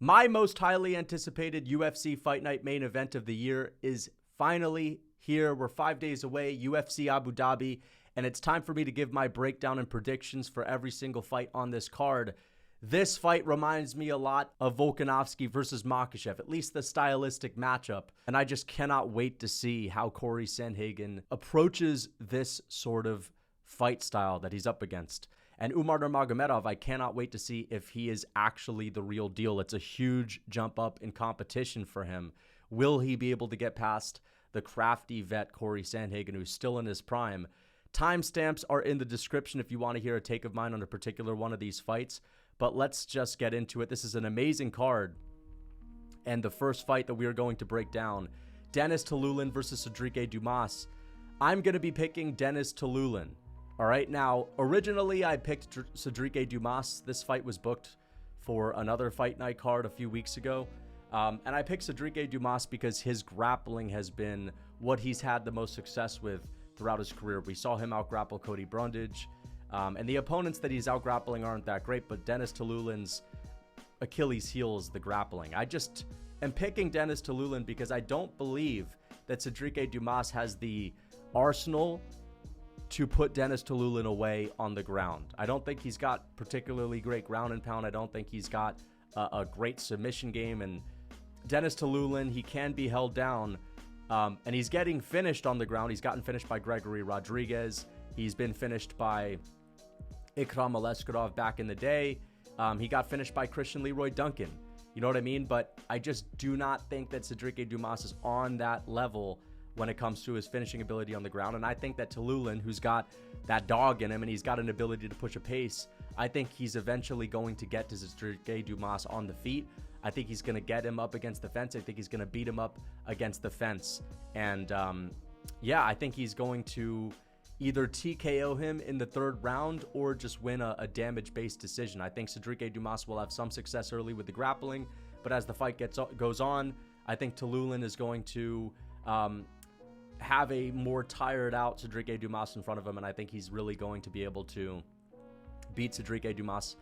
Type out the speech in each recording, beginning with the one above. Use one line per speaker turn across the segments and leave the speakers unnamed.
My most highly anticipated UFC Fight Night main event of the year is finally here. We're 5 days away, UFC Abu Dhabi, and it's time for me to give my breakdown and predictions for every single fight on this card. This fight reminds me a lot of Volkanovski versus Makhachev, at least the stylistic matchup. And I just cannot wait to see how Cory Sandhagen approaches this sort of fight style that he's up against. And Umar Nurmagomedov, I cannot wait to see if he is actually the real deal. It's a huge jump up in competition for him. Will he be able to get past the crafty vet Cory Sandhagen, who's still in his prime? Timestamps are in the description if you want to hear a take of mine on a particular one of these fights. But let's just get into it. This is an amazing card. And the first fight that we are going to break down, Denis Tiuliulin versus Sedriques Dumas. I'm going to be picking Denis Tiuliulin. All right, now, originally I picked Sedriques Dumas. This fight was booked for another fight night card a few weeks ago. And I picked Sedriques Dumas because his grappling has been what he's had the most success with throughout his career. We saw him out-grapple Cody Brundage. And the opponents that he's out-grappling aren't that great, but Denis Tiuliulin's Achilles heel is the grappling. I just am picking Denis Tiuliulin because I don't believe that Sedriques Dumas has the arsenal to put Denis Tiuliulin away on the ground. I don't think he's got particularly great ground and pound. I don't think he's got a great submission game. And Denis Tiuliulin, he can be held down, and he's getting finished on the ground. He's gotten finished by Gregory Rodriguez. He's been finished by Ikram Aleskarov back in the day. He got finished by Christian Leroy Duncan. You know what I mean? But I just do not think that Sedriques Dumas is on that level when it comes to his finishing ability on the ground. And I think that Tiuliulin, who's got that dog in him and he's got an ability to push a pace, I think he's eventually going to get to Sedriques Dumas on the feet. I think he's going to get him up against the fence. I think he's going to beat him up against the fence. And yeah, I think he's going to either TKO him in the third round or just win a damage-based decision. I think Sedriques Dumas will have some success early with the grappling, but as the fight goes on, I think Tiuliulin is going to have a more tired out Sedriques Dumas in front of him, and I think he's really going to be able to beat Sedriques Dumas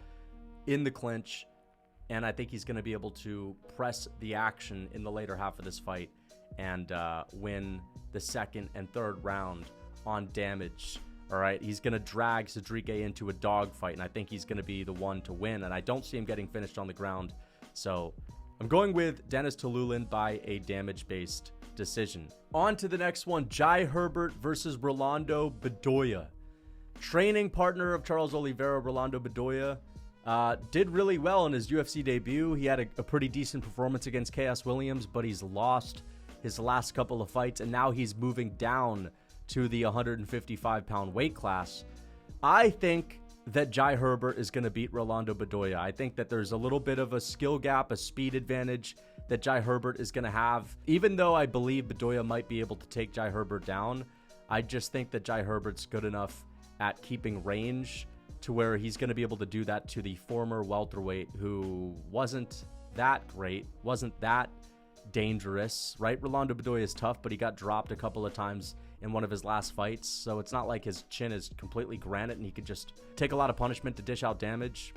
in the clinch, and I think he's going to be able to press the action in the later half of this fight and win the second and third round on damage. All right, he's going to drag Sedriques into a dogfight, and I think he's going to be the one to win, and I don't see him getting finished on the ground. So I'm going with Denis Tiuliulin by a damage-based decision. On to the next one, Jai Herbert versus Rolando Bedoya. Training partner of Charles Oliveira, Rolando Bedoya, did really well in his UFC debut. He had a pretty decent performance against Chaos Williams, but he's lost his last couple of fights, and now he's moving down to the 155-pound weight class. I think that Jai Herbert is going to beat Rolando Bedoya. I think that there's a little bit of a skill gap, a speed advantage that Jai Herbert is going to have. Even though I believe Bedoya might be able to take Jai Herbert down, I just think that Jai Herbert's good enough at keeping range to where he's going to be able to do that to the former welterweight who wasn't that great, wasn't that dangerous, right? Rolando Bedoya is tough, but he got dropped a couple of times in one of his last fights, so it's not like his chin is completely granite and he could just take a lot of punishment to dish out damage.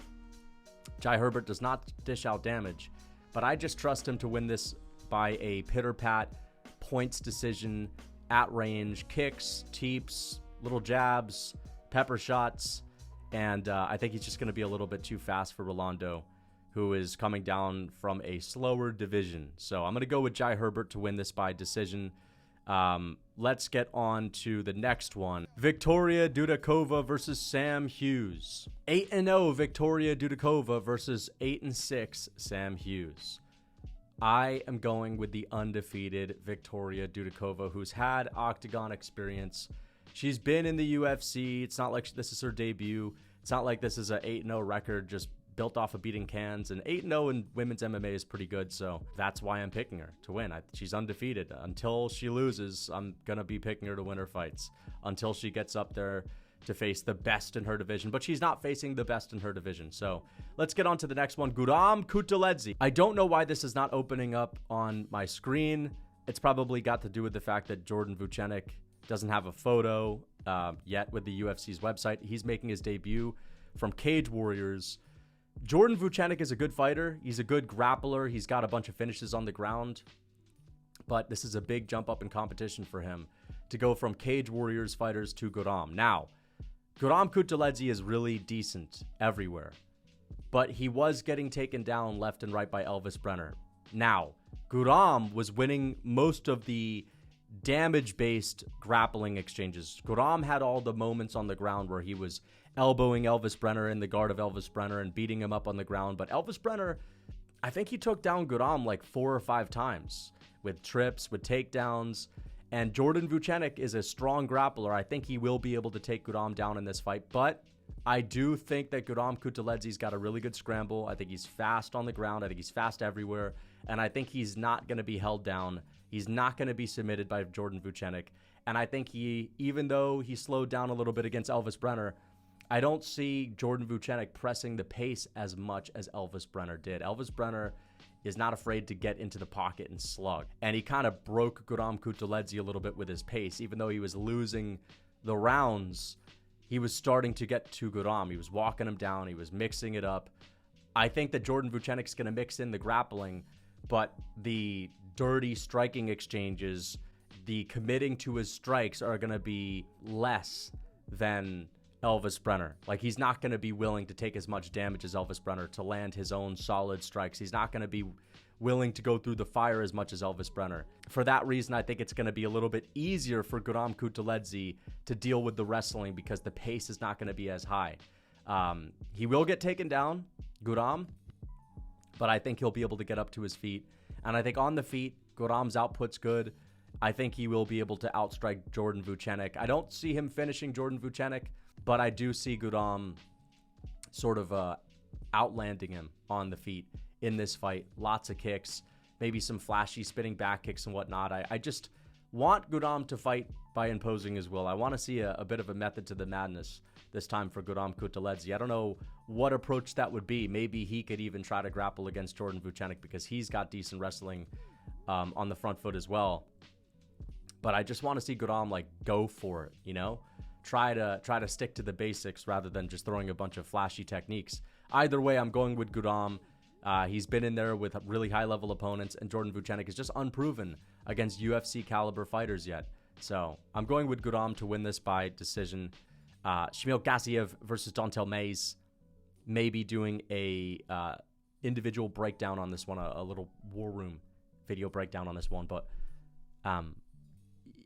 Jai Herbert does not dish out damage, but I just trust him to win this by a pitter-pat points decision at range, kicks, teeps, little jabs, pepper shots, and I think he's just going to be a little bit too fast for Rolando, who is coming down from a slower division. So I'm going to go with Jai Herbert to win this by decision. Let's get on to the next one. Viktoriia Dudakova versus Sam Hughes. 8-0 Viktoriia Dudakova versus 8-6 Sam Hughes. I am going with the undefeated Viktoriia Dudakova, who's had octagon experience. She's been in the UFC. It's not like this is her debut. It's not like this is an 8-0 record just built off of beating cans, and 8-0 in women's MMA is pretty good, so that's why I'm picking her to win. She's undefeated. Until she loses, I'm going to be picking her to win her fights until she gets up there to face the best in her division, but she's not facing the best in her division. So let's get on to the next one. Guram Kutateladze. I don't know why this is not opening up on my screen. It's probably got to do with the fact that Jordan Vucenic doesn't have a photo yet with the UFC's website. He's making his debut from Cage Warriors. Jordan Vucenic is a good fighter. He's a good grappler. He's got a bunch of finishes on the ground. But this is a big jump up in competition for him to go from Cage Warriors fighters to Guram. Now, Guram Kutateladze is really decent everywhere, but he was getting taken down left and right by Elvis Brenner. Now, Guram was winning most of the damage-based grappling exchanges. Guram had all the moments on the ground where he was elbowing Elvis Brenner in the guard of Elvis Brenner and beating him up on the ground. But Elvis Brenner, I think he took down Guram like 4 or 5 times with trips, with takedowns. And Jordan Vucenic is a strong grappler. I think he will be able to take Guram down in this fight. But I do think that Guram Kutaladze's got a really good scramble. I think he's fast on the ground. I think he's fast everywhere. And I think he's not going to be held down. He's not going to be submitted by Jordan Vucenic. And I think even though he slowed down a little bit against Elvis Brenner, I don't see Jordan Vucenic pressing the pace as much as Elvis Brenner did. Elvis Brenner is not afraid to get into the pocket and slug. And he kind of broke Guram Kutaladze a little bit with his pace. Even though he was losing the rounds, he was starting to get to Guram. He was walking him down. He was mixing it up. I think that Jordan Vucenic's going to mix in the grappling, but the dirty striking exchanges, the committing to his strikes are going to be less than Elvis Brenner. Like, he's not going to be willing to take as much damage as Elvis Brenner to land his own solid strikes. He's not going to be willing to go through the fire as much as Elvis Brenner. For that reason, I think it's going to be a little bit easier for Guram Kutaladze to deal with the wrestling because the pace is not going to be as high. He will get taken down, Guram, but I think he'll be able to get up to his feet. And I think on the feet, Guram's output's good. I think he will be able to outstrike Jordan Vucenic. I don't see him finishing Jordan Vucenic, but I do see Guram sort of outlanding him on the feet in this fight. Lots of kicks, maybe some flashy spinning back kicks and whatnot. I just want Guram to fight by imposing his will. I want to see a bit of a method to the madness this time for Guram Kutaladze. I don't know what approach that would be. Maybe he could even try to grapple against Jordan Vucenic because he's got decent wrestling on the front foot as well. But I just want to see Guram like go for it, you know? Try to stick to the basics rather than just throwing a bunch of flashy techniques. Either way, I'm going with Guram. He's been in there with really high-level opponents, and Jordan Vucenic is just unproven against UFC-caliber fighters yet. So I'm going with Guram to win this by decision. Shamil Gaziev versus Dontale Mayes. Maybe doing a individual breakdown on this one, a little war room video breakdown on this one, but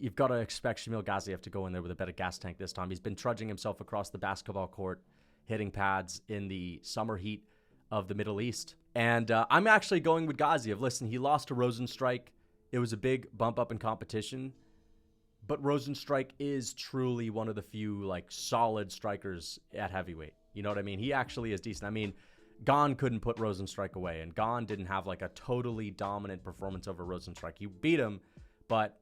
you've got to expect Shamil Gaziev to go in there with a better gas tank this time. He's been trudging himself across the basketball court, hitting pads in the summer heat of the Middle East. And I'm actually going with Gaziev. Listen, he lost to Rosenstrike. It was a big bump up in competition. But Rosenstrike is truly one of the few, like, solid strikers at heavyweight. You know what I mean? He actually is decent. I mean, Gane couldn't put Rosenstrike away, and Gane didn't have, like, a totally dominant performance over Rosenstrike. He beat him, but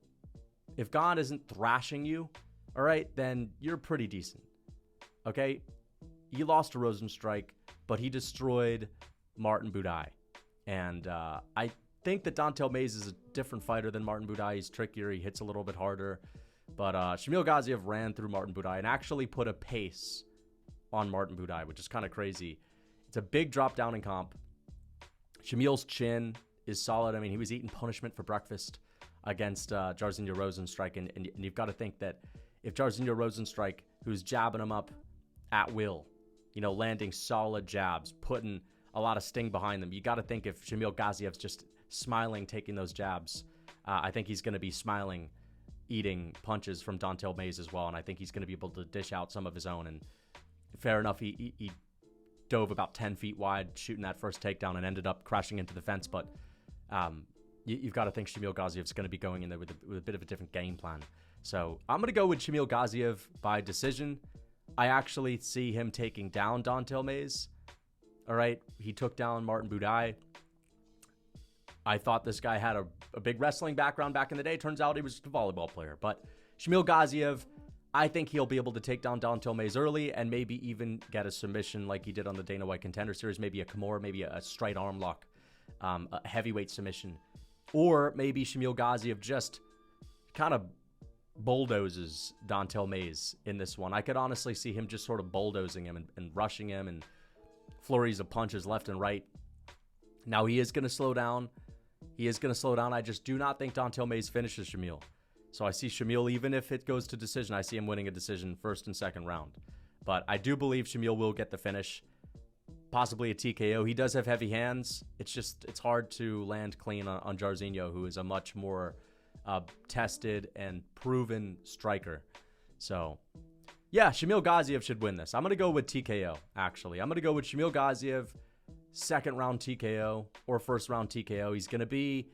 if Gane isn't thrashing you, all right, then you're pretty decent, okay? He lost to Rosenstrike, but he destroyed Martin Buday. And I think that Dontale Mayes is a different fighter than Martin Buday. He's trickier. He hits a little bit harder. But Shamil Gaziev ran through Martin Buday and actually put a pace on Martin Buday, which is kind of crazy. It's a big drop down in comp. Shamil's chin is solid. I mean, he was eating punishment for breakfast against Jairzinho Rosenstrike. And you've got to think that if Jairzinho Rosenstrike, who's jabbing him up at will, you know, landing solid jabs, putting a lot of sting behind them, you got to think if Shamil Gaziev's just smiling, taking those jabs, I think he's going to be smiling, eating punches from Dontale Mayes as well. And I think he's going to be able to dish out some of his own. And fair enough, he dove about 10 feet wide, shooting that first takedown and ended up crashing into the fence. But you've got to think Shamil Gaziev's going to be going in there with a bit of a different game plan. So I'm going to go with Shamil Gaziev by decision. I actually see him taking down Dontale Mayes. All right, he took down Martin Buday. I thought this guy had a big wrestling background back in the day. Turns out he was just a volleyball player. But Shamil Gaziev, I think he'll be able to take down Dontale Mayes early and maybe even get a submission like he did on the Dana White Contender Series, maybe a Kimura, maybe a straight arm lock, a heavyweight submission. Or maybe Shamil Gaziev just kind of bulldozes Dontale Mayes in this one. I could honestly see him just sort of bulldozing him and rushing him and flurries of punches left and right. Now, he is going to slow down. I just do not think Dontale Mayes finishes Shamil. So I see Shamil, even if it goes to decision, I see him winning a decision first and second round. But I do believe Shamil will get the finish, possibly a TKO. He does have heavy hands. It's hard to land clean on Jairzinho, who is a much more tested and proven striker. So, yeah, Shamil Gaziev should win this. I'm going to go with TKO, actually. I'm going to go with Shamil Gaziev, second round TKO or first round TKO. He's going to be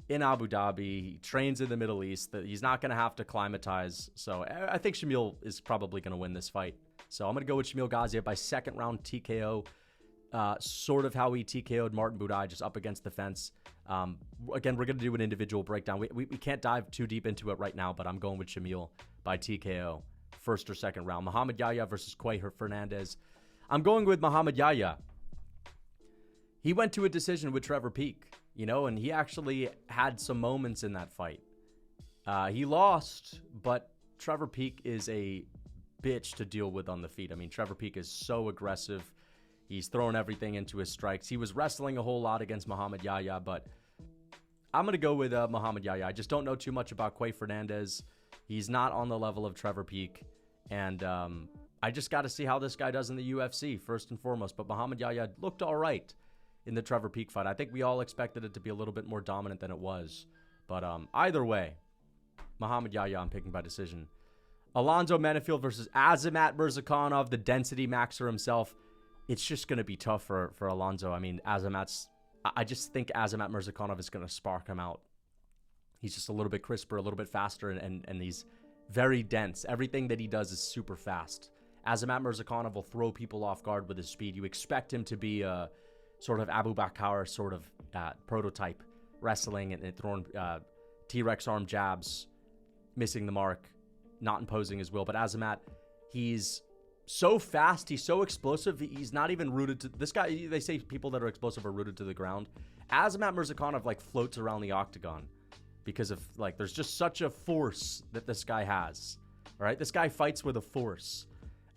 in Abu Dhabi. He trains in the Middle East. He's not going to have to acclimatize. So I think Shamil is probably going to win this fight. So I'm going to go with Shamil Gaziev by second round TKO. Sort of how he TKO'd Martin Buday, just up against the fence. Again, we're going to do an individual breakdown. We can't dive too deep into it right now, but I'm going with Shamil by TKO, first or second round. Muhammad Yahya versus Kaue Fernandes. I'm going with Muhammad Yahya. He went to a decision with Trevor Peek, and he actually had some moments in that fight. He lost, but Trevor Peek is a bitch to deal with on the feet. I mean, Trevor Peek is so aggressive. He's throwing everything into his strikes. He was wrestling a whole lot against Muhammad Yahya, but I'm going to go with Muhammad Yahya. I just don't know too much about Kaue Fernandes. He's not on the level of Trevor Peek, and I just got to see how this guy does in the UFC, first and foremost. But Muhammad Yahya looked all right in the Trevor Peek fight. I think we all expected it to be a little bit more dominant than it was. But either way, Muhammad Yahya I'm picking by decision. Alonzo Menifield versus Azamat Murzakanov, the density maxer himself. It's just going to be tough for Alonzo. I mean, I just think Azamat Murzakanov is going to spark him out. He's just a little bit crisper, a little bit faster, and he's very dense. Everything that he does is super fast. Azamat Murzakanov will throw people off guard with his speed. You expect him to be a sort of Abu Bakr sort of prototype, wrestling and throwing T-Rex arm jabs, missing the mark, not imposing his will. But Azamat, he's so fast, he's so explosive, he's not even rooted to this guy. They say people that are explosive are rooted to the ground. Azamat Murzakanov floats around the octagon because of there's just such a force that this guy has. All right, this guy fights with a force,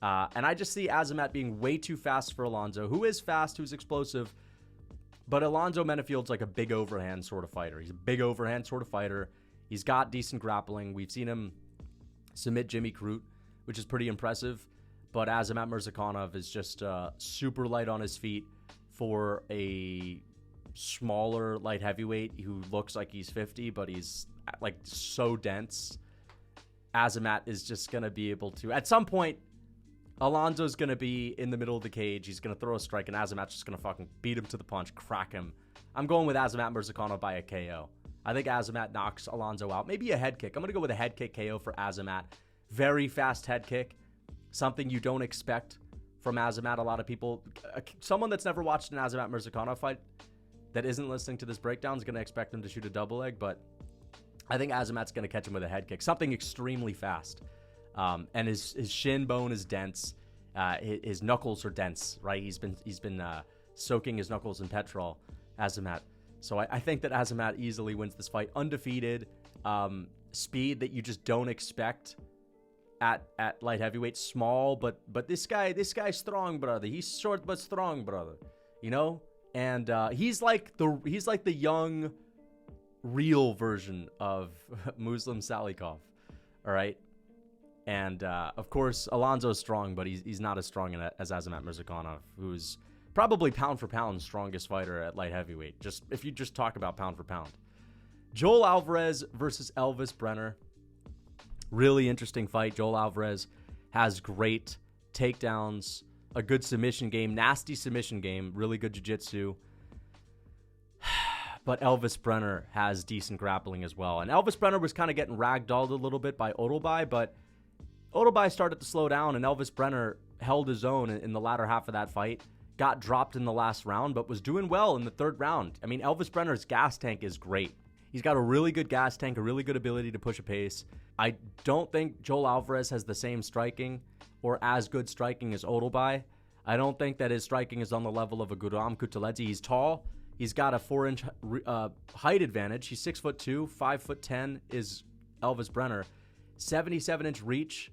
and I just see Azamat being way too fast for Alonzo, who is fast, who's explosive. But Alonzo Menifield's like a big overhand sort of fighter. He's a big overhand sort of fighter. He's got decent grappling. We've seen him submit Jimmy Crute, which is pretty impressive. But Azamat Murzakanov is just super light on his feet for a smaller light heavyweight who looks like he's 50, but he's so dense. Azamat is just going to be able to, at some point, Alonzo's going to be in the middle of the cage. He's going to throw a strike, and Azamat's just going to fucking beat him to the punch, crack him. I'm going with Azamat Murzakanov by a KO. I think Azamat knocks Alonzo out. Maybe a head kick. I'm going to go with a head kick KO for Azamat. Very fast head kick. Something you don't expect from Azamat. A lot of people, someone that's never watched an Azamat Murzakanov fight that isn't listening to this breakdown is going to expect him to shoot a double leg, but I think Azamat's going to catch him with a head kick. Something extremely fast. And his shin bone is dense. His knuckles are dense, right? He's been soaking his knuckles in petrol, Azamat. So I think that Azamat easily wins this fight. Undefeated, speed that you just don't expect at light heavyweight. Small, but this guy's strong, brother. He's short but strong, brother. And he's like the young, real version of Muslim Salikov. All right. And of course, Alonzo's strong, but he's not as strong as Azamat Murzakanov, who's probably pound for pound strongest fighter at light heavyweight. Just if you just talk about pound for pound. Joel Alvarez versus Elvis Brenner. Really interesting fight. Joel Alvarez has great takedowns, a good submission game, nasty submission game, really good jiu-jitsu. But Elvis Brenner has decent grappling as well. And Elvis Brenner was kind of getting ragdolled a little bit by Odolbai, but Odolbai started to slow down, and Elvis Brenner held his own in the latter half of that fight. Got dropped in the last round, but was doing well in the third round. I mean, Elvis Brenner's gas tank is great. He's got a really good gas tank, a really good ability to push a pace. I don't think Joel Alvarez has the same striking or as good striking as Odolbai. I don't think that his striking is on the level of a Guram Kutateladze. He's tall. He's got a 4-inch height advantage. He's 6'2", 5'10" is Elvis Brenner. 77-inch reach.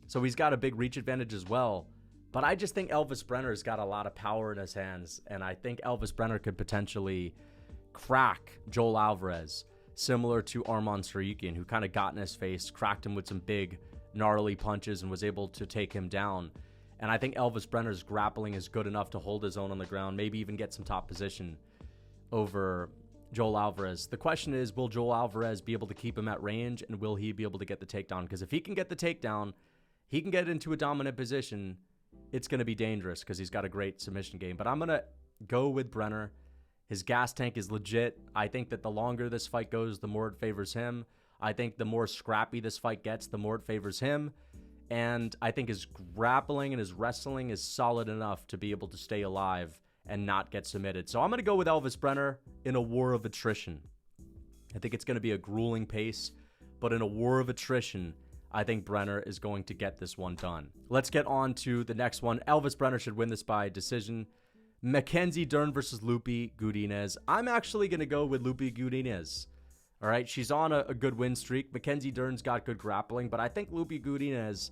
So he's got a big reach advantage as well. But I just think Elvis Brenner's got a lot of power in his hands, and I think Elvis Brenner could potentially crack Joel Alvarez, similar to Arman Tsarukyan, who kind of got in his face, cracked him with some big, gnarly punches, and was able to take him down. And I think Elvis Brenner's grappling is good enough to hold his own on the ground, maybe even get some top position over Joel Alvarez. The question is, will Joel Alvarez be able to keep him at range, and will he be able to get the takedown? Because if he can get the takedown, he can get into a dominant position. It's going to be dangerous because he's got a great submission game. But I'm going to go with Brenner. His gas tank is legit. I think that the longer this fight goes, the more it favors him. I think the more scrappy this fight gets, the more it favors him. And I think his grappling and his wrestling is solid enough to be able to stay alive and not get submitted. So I'm going to go with Elvis Brenner in a war of attrition. I think it's going to be a grueling pace, but in a war of attrition, I think Brenner is going to get this one done. Let's get on to the next one. Elvis Brenner should win this by decision. Mackenzie Dern versus Lupi Godinez. I'm actually going to go with Lupi Godinez. All right, she's on a good win streak. Mackenzie Dern's got good grappling, but I think Lupi Godinez,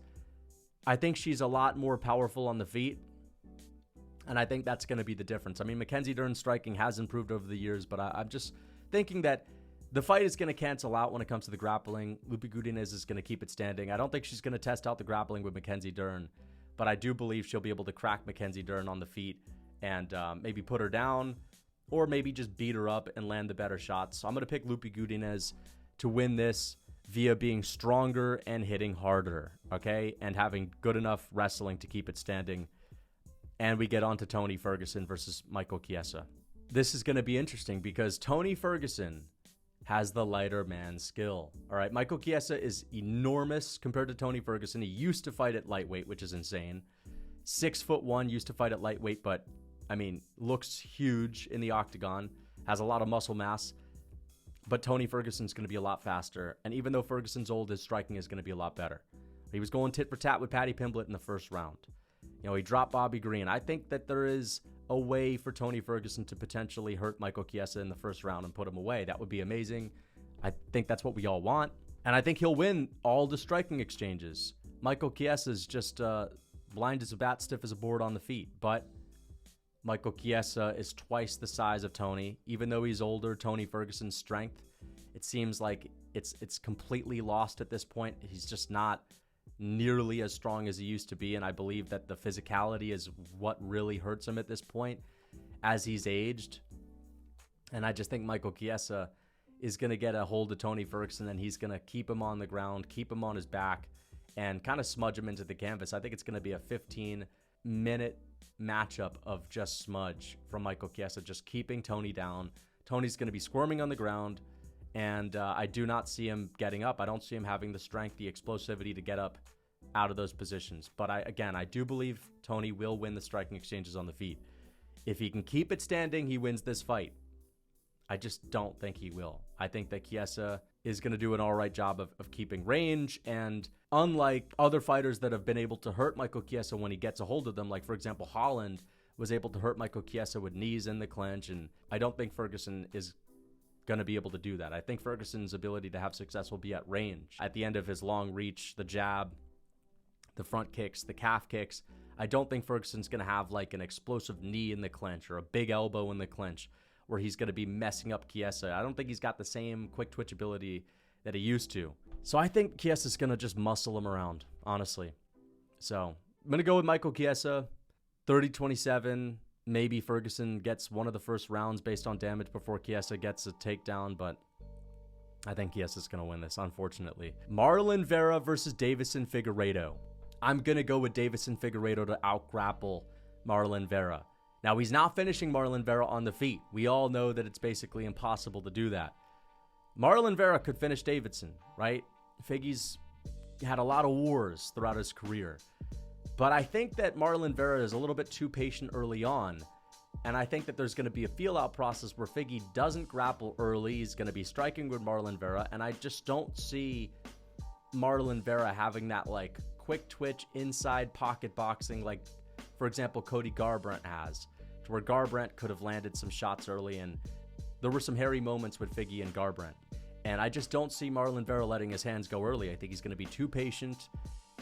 I think she's a lot more powerful on the feet. And I think that's going to be the difference. I mean, Mackenzie Dern's striking has improved over the years, but I'm just thinking that the fight is going to cancel out when it comes to the grappling. Lupi Godinez is going to keep it standing. I don't think she's going to test out the grappling with Mackenzie Dern, but I do believe she'll be able to crack Mackenzie Dern on the feet and maybe put her down or maybe just beat her up and land the better shots. So I'm going to pick Lupi Godinez to win this via being stronger and hitting harder, okay, and having good enough wrestling to keep it standing. And we get on to Tony Ferguson versus Michael Chiesa. This is going to be interesting because Tony Ferguson has the lighter man skill. All right, Michael Chiesa is enormous compared to Tony Ferguson. He used to fight at lightweight, which is insane. 6'1", used to fight at lightweight, but I mean, looks huge in the octagon, has a lot of muscle mass. But Tony Ferguson's going to be a lot faster. And even though Ferguson's old, his striking is going to be a lot better. He was going tit for tat with Paddy Pimblett in the first round. You know, he dropped Bobby Green. I think that there is a way for Tony Ferguson to potentially hurt Michael Chiesa in the first round and put him away. That would be amazing. I think that's what we all want. And I think he'll win all the striking exchanges. Michael Chiesa is just blind as a bat, stiff as a board on the feet. But Michael Chiesa is twice the size of Tony. Even though he's older, Tony Ferguson's strength, it seems like it's completely lost at this point. He's just not nearly as strong as he used to be, and I believe that the physicality is what really hurts him at this point as he's aged. And I just think Michael Chiesa is going to get a hold of Tony Ferguson, and he's going to keep him on the ground, keep him on his back, and kind of smudge him into the canvas. I think it's going to be a 15-minute matchup of just smudge from Michael Chiesa, just keeping Tony down. Tony's going to be squirming on the ground, and I do not see him getting up. I don't see him having the strength, the explosivity to get up out of those positions. But I do believe Tony will win the striking exchanges on the feet. If he can keep it standing, he wins this fight. I just don't think he will. I think that Chiesa is going to do an all right job of keeping range. And unlike other fighters that have been able to hurt Michael Chiesa when he gets a hold of them, like, for example, Holland was able to hurt Michael Chiesa with knees in the clinch. And I don't think Ferguson is going to be able to do that. I think Ferguson's ability to have success will be at range. At the end of his long reach, the jab, the front kicks, the calf kicks. I don't think Ferguson's going to have like an explosive knee in the clinch or a big elbow in the clinch where he's going to be messing up Chiesa. I don't think he's got the same quick twitch ability that he used to. So I think Chiesa's going to just muscle him around, honestly. So I'm going to go with Michael Chiesa, 30-27. Maybe Ferguson gets one of the first rounds based on damage before Chiesa gets a takedown, but I think Chiesa's going to win this, unfortunately. Marlon Vera versus Deiveson Figueiredo. I'm going to go with Deiveson Figueiredo to out-grapple Marlon Vera. Now, he's not finishing Marlon Vera on the feet. We all know that it's basically impossible to do that. Marlon Vera could finish Deiveson, right? Figgy's had a lot of wars throughout his career. But I think that Marlon Vera is a little bit too patient early on. And I think that there's going to be a feel-out process where Figgy doesn't grapple early. He's going to be striking with Marlon Vera. And I just don't see Marlon Vera having that, like, quick twitch inside pocket boxing like, for example, Cody Garbrandt has, to where Garbrandt could have landed some shots early. And there were some hairy moments with Figgy and Garbrandt. And I just don't see Marlon Vera letting his hands go early. I think he's going to be too patient.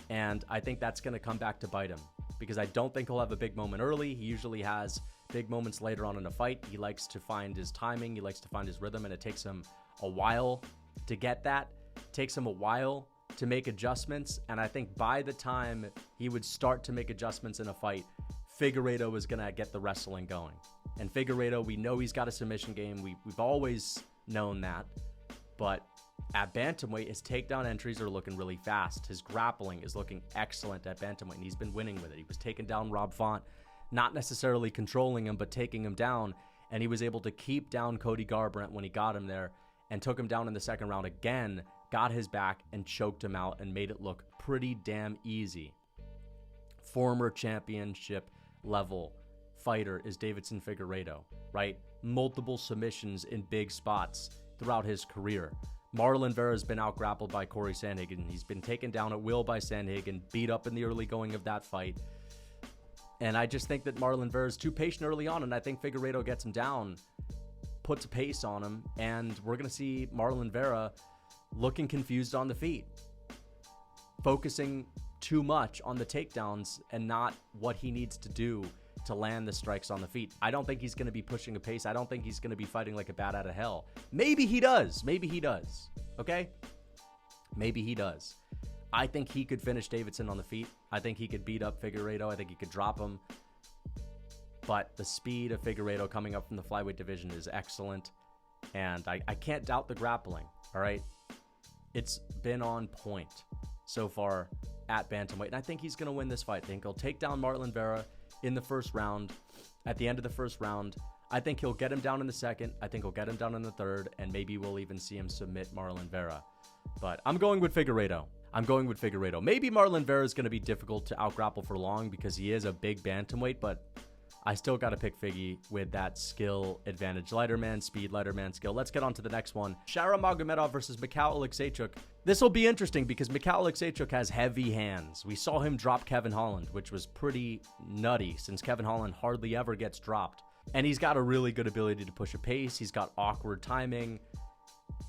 And I think that's going to come back to bite him. because I don't think he'll have a big moment early. He usually has big moments later on in a fight. He likes to find his timing. He likes to find his rhythm, and it takes him a while to get that. It takes him a while to make adjustments, and I think by the time he would start to make adjustments in a fight, Figueiredo is going to get the wrestling going. And Figueiredo, we know he's got a submission game. We've always known that. But at bantamweight, his takedown entries are looking really fast. His grappling is looking excellent at bantamweight, and he's been winning with it. He was taking down Rob Font, not necessarily controlling him, but taking him down. And he was able to keep down Cody Garbrandt when he got him there and took him down in the second round again, got his back and choked him out and made it look pretty damn easy. Former championship level fighter is Deiveson Figueiredo, right? Multiple submissions in big spots throughout his career. Marlon Vera has been out-grappled by Cory Sandhagen. He's been taken down at will by Sandhagen, beat up in the early going of that fight. And I just think that Marlon Vera is too patient early on, and I think Figueiredo gets him down, puts a pace on him, and we're going to see Marlon Vera looking confused on the feet, focusing too much on the takedowns and not what he needs to do to land the strikes on the feet. I don't think he's going to be pushing a pace. I don't think he's going to be fighting like a bat out of hell. Maybe he does. Maybe he does. Okay? Maybe he does. I think he could finish Deiveson on the feet. I think he could beat up Figueiredo. I think he could drop him. But the speed of Figueiredo coming up from the flyweight division is excellent. And I can't doubt the grappling. All right? It's been on point so far at bantamweight. And I think he's going to win this fight. I think he'll take down Marlon Vera in the first round. At the end of the first round, I think he'll get him down in the second. I think he'll get him down in the third. And maybe we'll even see him submit Marlon Vera. But I'm going with Figueiredo. Maybe Marlon Vera is going to be difficult to out-grapple for long because he is a big bantamweight, but I still got to pick Figgy with that skill advantage. Lighter man speed, lighter man skill. Let's get on to the next one. Shara Magomedov versus Michal Oleksiejczuk. This will be interesting because Michal Oleksiejczuk has heavy hands. We saw him drop Kevin Holland, which was pretty nutty since Kevin Holland hardly ever gets dropped. And he's got a really good ability to push a pace. He's got awkward timing.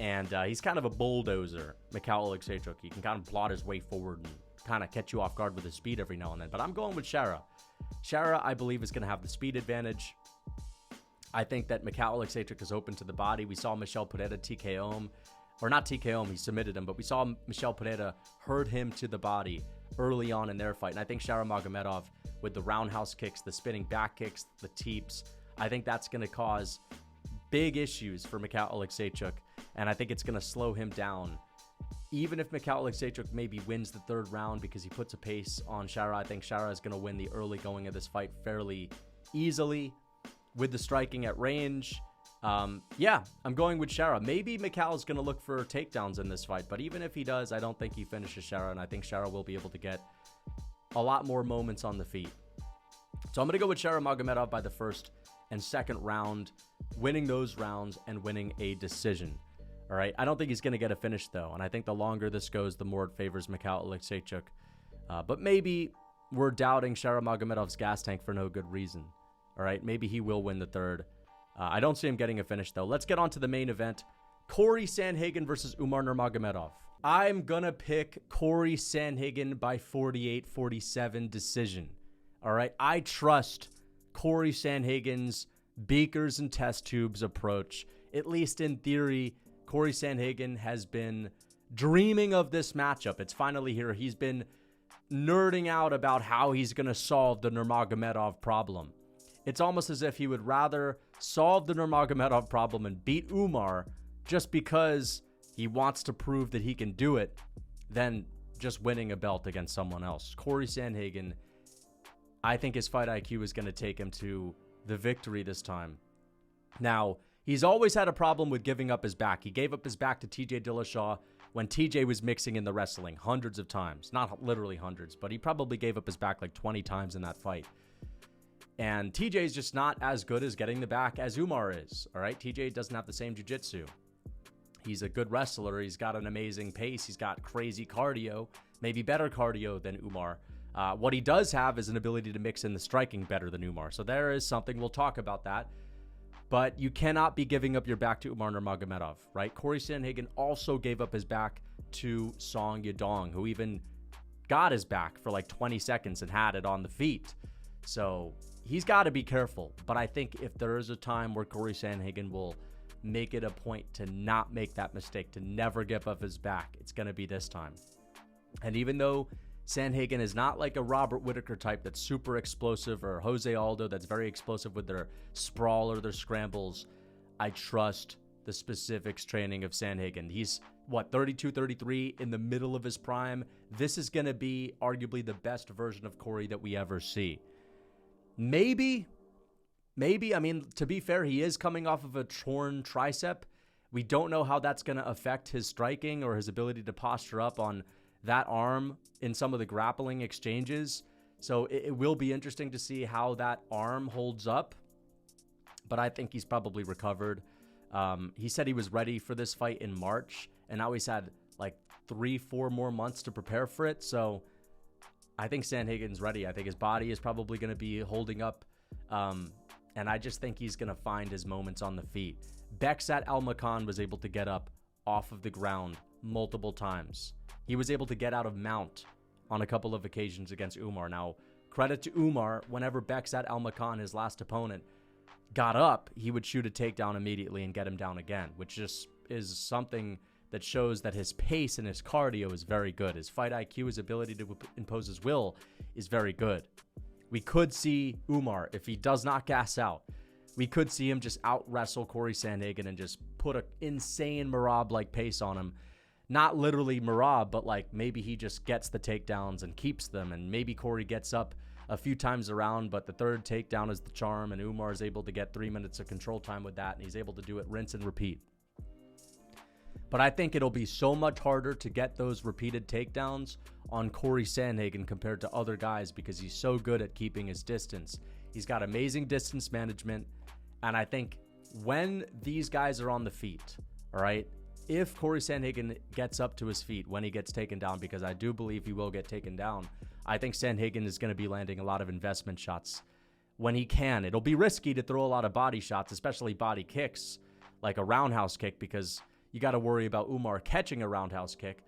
And he's kind of a bulldozer, Michal Oleksiejczuk. He can kind of plot his way forward and kind of catch you off guard with his speed every now and then. But I'm going with Shara. Shara, I believe, is going to have the speed advantage. I think that Michal Oleksiejczuk is open to the body. We saw Michel Pereira TKO him. Or not TKO him, he submitted him. But we saw Michel Pereira hurt him to the body early on in their fight. And I think Shara Magomedov, with the roundhouse kicks, the spinning back kicks, the teeps, I think that's going to cause big issues for Michal Oleksiejczuk. And I think it's going to slow him down. Even if Michal Oleksiejczuk maybe wins the third round because he puts a pace on Shara, I think Shara is going to win the early going of this fight fairly easily with the striking at range. Yeah, I'm going with Shara. Maybe Michal is going to look for takedowns in this fight, but even if he does, I don't think he finishes Shara, and I think Shara will be able to get a lot more moments on the feet. So I'm going to go with Shara Magomedov by the first and second round, winning those rounds and winning a decision. All right, I don't think he's going to get a finish, though, and I think the longer this goes, the more it favors Michal Oleksiejczuk. But maybe we're doubting Shara Magomedov's gas tank for no good reason. All right, maybe he will win the third. I don't see him getting a finish, though. Let's get on to the main event. Cory Sandhagen versus Umar Nurmagomedov. I'm going to pick Cory Sandhagen by 48-47 decision. All right, I trust Cory Sandhagen's beakers and test tubes approach. At least in theory, Cory Sandhagen has been dreaming of this matchup. It's finally here. He's been nerding out about how he's going to solve the Nurmagomedov problem. It's almost as if he would rather solve the Nurmagomedov problem and beat Umar just because he wants to prove that he can do it than just winning a belt against someone else. Cory Sandhagen, I think his fight IQ is going to take him to the victory this time. Now, he's always had a problem with giving up his back. He gave up his back to TJ Dillashaw when TJ was mixing in the wrestling hundreds of times. Not literally hundreds, but he probably gave up his back like 20 times in that fight. And TJ is just not as good as getting the back as Umar is. All right, TJ doesn't have the same jiu-jitsu. He's a good wrestler. He's got an amazing pace. He's got crazy cardio, maybe better cardio than Umar. What he does have is an ability to mix in the striking better than Umar. So there is something. We'll talk about that. But you cannot be giving up your back to Umar Nurmagomedov, right? Cory Sandhagen also gave up his back to Song Yadong, who even got his back for like 20 seconds and had it on the feet. So he's got to be careful. But I think if there is a time where Cory Sandhagen will make it a point to not make that mistake, to never give up his back, it's going to be this time. And even though Sandhagen is not like a Robert Whittaker type that's super explosive, or Jose Aldo that's very explosive with their sprawl or their scrambles, I trust the specifics training of Sandhagen. He's, 32, 33, in the middle of his prime. This is going to be arguably the best version of Cory that we ever see. Maybe, I mean, to be fair, he is coming off of a torn tricep. We don't know how that's going to affect his striking or his ability to posture up on that arm in some of the grappling exchanges. So it will be interesting to see how that arm holds up. But I think he's probably recovered. He said he was ready for this fight in March, and now he's had like 3-4 more months to prepare for it. So I think Sandhagen's ready. I think his body is probably going to be holding up. And I just think he's going to find his moments on the feet. Beksat Almakhan was able to get up off of the ground multiple times. He was able to get out of mount on a couple of occasions against Umar. Now, credit to Umar, whenever Beksat Almakhan, his last opponent, got up, he would shoot a takedown immediately and get him down again, which just is something that shows that his pace and his cardio is very good. His fight IQ, his ability to impose his will is very good. We could see Umar, if he does not gas out, we could see him just out-wrestle Cory Sandhagen and just put an insane Merab-like pace on him. Not literally Merab, but like maybe he just gets the takedowns and keeps them, and maybe Cory gets up a few times around, but the third takedown is the charm, and Umar is able to get 3 minutes of control time with that, and he's able to do it rinse and repeat. But I think it'll be so much harder to get those repeated takedowns on Cory Sandhagen compared to other guys because he's so good at keeping his distance. He's got amazing distance management, and I think when these guys are on the feet, all right, if Cory Sandhagen gets up to his feet when he gets taken down, because I do believe he will get taken down, I think Sandhagen is going to be landing a lot of investment shots when he can. It'll be risky to throw a lot of body shots, especially body kicks, like a roundhouse kick, because you got to worry about Umar catching a roundhouse kick.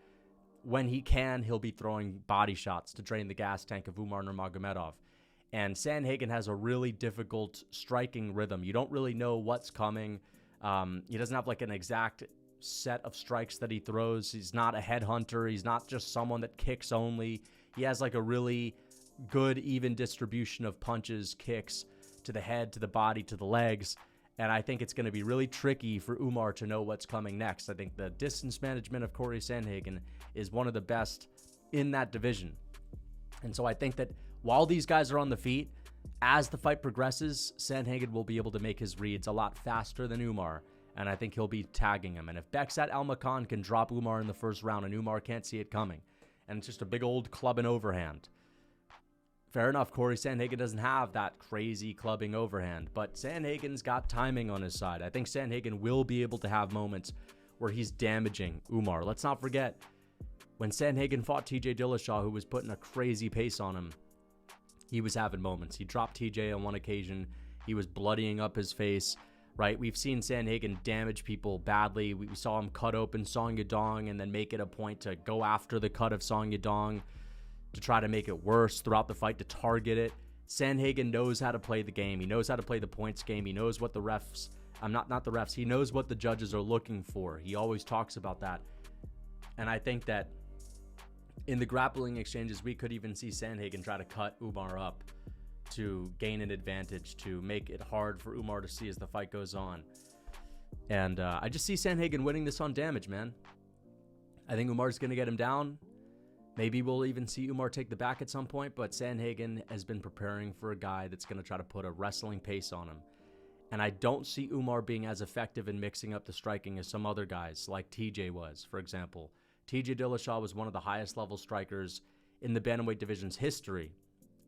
When he can, he'll be throwing body shots to drain the gas tank of Umar Nurmagomedov. And Sandhagen has a really difficult striking rhythm. You don't really know what's coming. He doesn't have like an exact set of strikes that he throws. He's not a headhunter. He's not just someone that kicks only. He has like a really good, even distribution of punches, kicks to the head, to the body, to the legs. And I think it's going to be really tricky for Umar to know what's coming next. I think the distance management of Cory Sandhagen is one of the best in that division. And so I think that while these guys are on the feet, as the fight progresses, Sandhagen will be able to make his reads a lot faster than Umar. And I think he'll be tagging him. And if Beksat Almakhan can drop Umar in the first round and Umar can't see it coming, and it's just a big old clubbing overhand, fair enough, Cory Sandhagen doesn't have that crazy clubbing overhand, but Sandhagen's got timing on his side. I think Sandhagen will be able to have moments where he's damaging Umar. Let's not forget, when Sandhagen fought TJ Dillashaw, who was putting a crazy pace on him, he was having moments. He dropped TJ on one occasion. He was bloodying up his face, right? We've seen Sandhagen damage people badly. We saw him cut open Song Yadong and then make it a point to go after the cut of Song Yadong, to try to make it worse throughout the fight, to target it. Sandhagen knows how to play the game. He knows how to play the points game. He knows what the refs, not the refs, he knows what the judges are looking for. He always talks about that. And I think that in the grappling exchanges, we could even see Sandhagen try to cut Umar up to gain an advantage, to make it hard for Umar to see as the fight goes on. And I just see Sandhagen winning this on damage, man. I think Umar's going to get him down. Maybe we'll even see Umar take the back at some point, but Sandhagen has been preparing for a guy that's going to try to put a wrestling pace on him. And I don't see Umar being as effective in mixing up the striking as some other guys, like TJ was, for example. TJ Dillashaw was one of the highest level strikers in the bantamweight division's history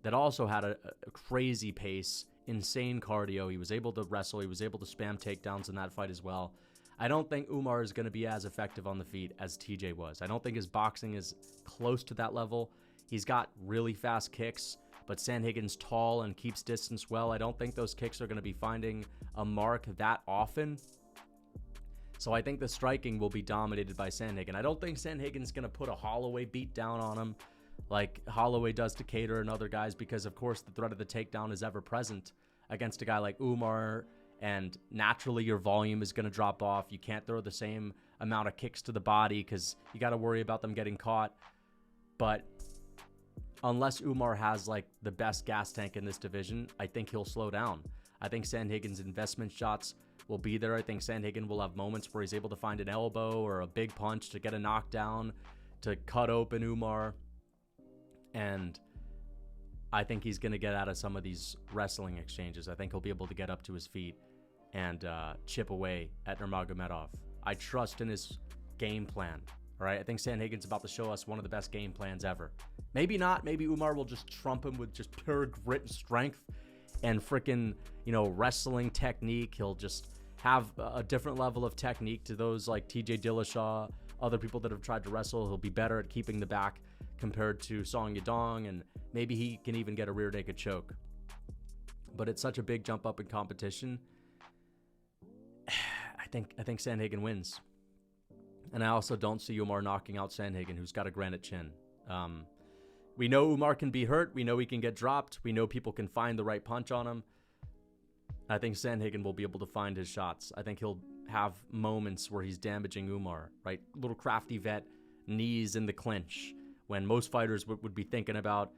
that also had a crazy pace, insane cardio. He was able to wrestle. He was able to spam takedowns in that fight as well. I don't think Umar is going to be as effective on the feet as TJ was. I don't think his boxing is close to that level. He's got really fast kicks, but Sandhagen's tall and keeps distance well. I don't think those kicks are going to be finding a mark that often. So I think the striking will be dominated by Sandhagen. I don't think Sandhagen's going to put a Holloway beat down on him like Holloway does to Cater and other guys, because of course the threat of the takedown is ever present against a guy like Umar, and naturally your volume is going to drop off. You can't throw the same amount of kicks to the body because you got to worry about them getting caught. But unless Umar has like the best gas tank in this division, I think he'll slow down. I think Sandhagen's investment shots will be there. I think Sandhagen will have moments where he's able to find an elbow or a big punch to get a knockdown, to cut open Umar. And I think he's going to get out of some of these wrestling exchanges. I think he'll be able to get up to his feet and chip away at Nurmagomedov. I trust in his game plan. All right, I think Sandhagen's about to show us one of the best game plans ever. Maybe not. Maybe Umar will just trump him with just pure grit and strength and freaking, wrestling technique. He'll just have a different level of technique to those like TJ Dillashaw, other people that have tried to wrestle. He'll be better at keeping the back compared to Song Yadong, and maybe he can even get a rear naked choke. But it's such a big jump up in competition. I think Sandhagen wins. And I also don't see Umar knocking out Sandhagen, who's got a granite chin. We know Umar can be hurt. We know he can get dropped. We know people can find the right punch on him. I think Sandhagen will be able to find his shots. I think he'll have moments where he's damaging Umar, right? Little crafty vet, knees in the clinch, when most fighters would be thinking about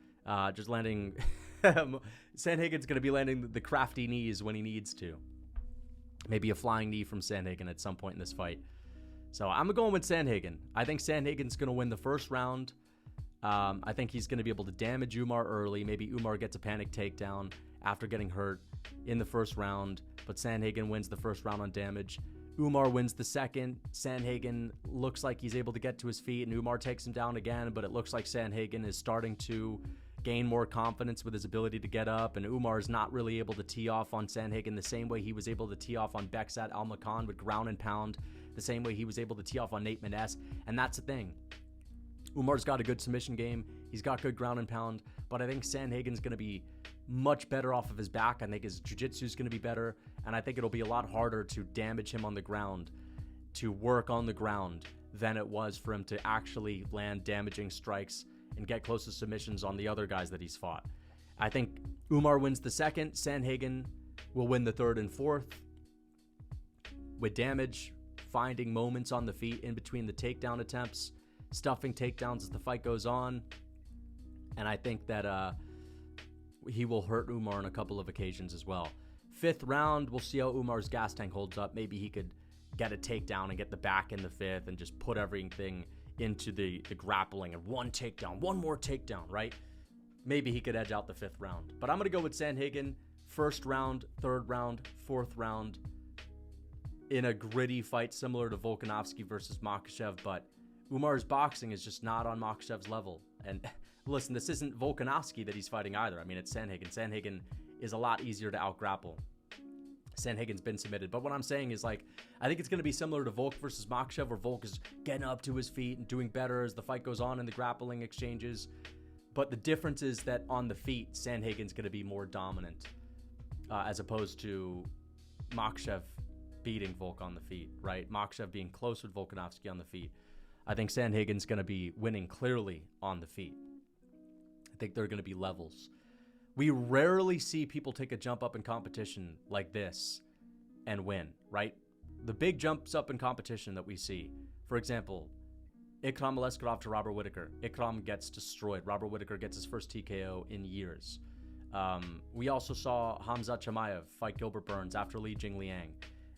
just landing. Sandhagen's going to be landing the crafty knees when he needs to. Maybe a flying knee from Sandhagen at some point in this fight. So I'm going with Sandhagen. I think Sandhagen's going to win the first round. I think he's going to be able to damage Umar early. Maybe Umar gets a panic takedown after getting hurt in the first round, but Sandhagen wins the first round on damage. Umar wins the second. Sandhagen looks like he's able to get to his feet, and Umar takes him down again, but it looks like Sandhagen is starting to gain more confidence with his ability to get up, and Umar is not really able to tee off on Sandhagen the same way he was able to tee off on Beksat Almakhan with ground and pound, the same way he was able to tee off on Nate Maness. And that's the thing. Umar's got a good submission game. He's got good ground and pound, but I think Sandhagen's going to be much better off of his back. I think his jiu-jitsu is going to be better, and I think it'll be a lot harder to damage him on the ground, to work on the ground, than it was for him to actually land damaging strikes and get close to submissions on the other guys that he's fought. I think Umar wins the second. Sandhagen will win the third and fourth with damage, finding moments on the feet in between the takedown attempts, stuffing takedowns as the fight goes on. And I think that he will hurt Umar on a couple of occasions as well. Fifth round, we'll see how Umar's gas tank holds up. Maybe he could get a takedown and get the back in the fifth and just put everything into the grappling and one takedown, one more takedown, right? Maybe he could edge out the fifth round. But I'm going to go with Sandhagen, first round, third round, fourth round, in a gritty fight similar to Volkanovski versus Makhachev. But Umar's boxing is just not on Makhachev's level. And listen, this isn't Volkanovski that he's fighting either. I mean, it's Sandhagen. Sandhagen is a lot easier to out-grapple. Sandhagen's been submitted. But what I'm saying is, like, I think it's going to be similar to Volk versus Makhachev, where Volk is getting up to his feet and doing better as the fight goes on in the grappling exchanges. But the difference is that on the feet, Sandhagen's going to be more dominant as opposed to Makhachev beating Volk on the feet, right? Makhachev being close with Volkanovski on the feet. I think Sandhagen's going to be winning clearly on the feet. I think they're going to be levels. We rarely see people take a jump up in competition like this and win, right? The big jumps up in competition that we see, for example, Ikram Aleskarov to Robert Whittaker. Ikram gets destroyed. Robert Whittaker gets his first TKO in years. We also saw Hamzat Chimaev fight Gilbert Burns after Li Jingliang.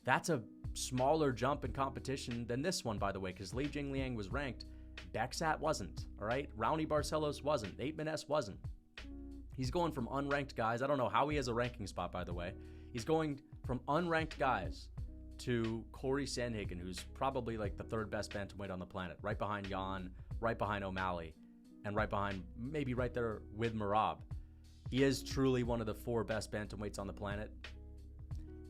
That's a smaller jump in competition than this one, by the way, because Li Jingliang was ranked. Beksat wasn't, all right? Raoni Barcelos wasn't. Nate Maness wasn't. He's going from unranked guys. I don't know how he has a ranking spot, by the way. He's going from unranked guys to Cory Sandhagen, who's probably like the third best bantamweight on the planet, right behind Jan, right behind O'Malley, and right behind, maybe right there with Merab. He is truly one of the four best bantamweights on the planet.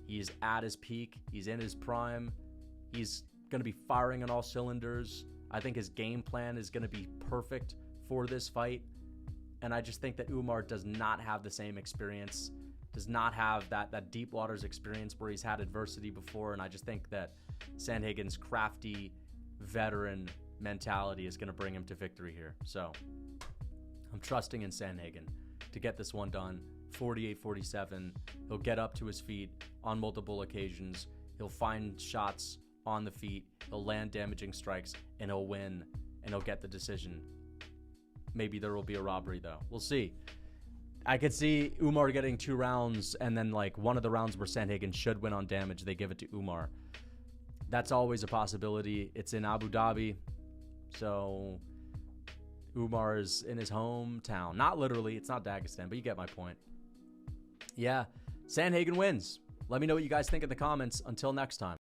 He's at his peak. He's in his prime. He's going to be firing on all cylinders. I think his game plan is going to be perfect for this fight. And I just think that Umar does not have the same experience, does not have that deep waters experience where he's had adversity before. And I just think that Sandhagen's crafty veteran mentality is going to bring him to victory here. So I'm trusting in Sandhagen to get this one done. 48-47. He'll get up to his feet on multiple occasions. He'll find shots on the feet. He'll land damaging strikes, and he'll win, and he'll get the decision. Maybe there will be a robbery, though. We'll see. I could see Umar getting 2 rounds, and then like one of the rounds where Sandhagen should win on damage, they give it to Umar. That's always a possibility. It's in Abu Dhabi, so Umar is in his hometown. Not literally. It's not Dagestan, but you get my point. Yeah, Sandhagen wins. Let me know what you guys think in the comments. Until next time.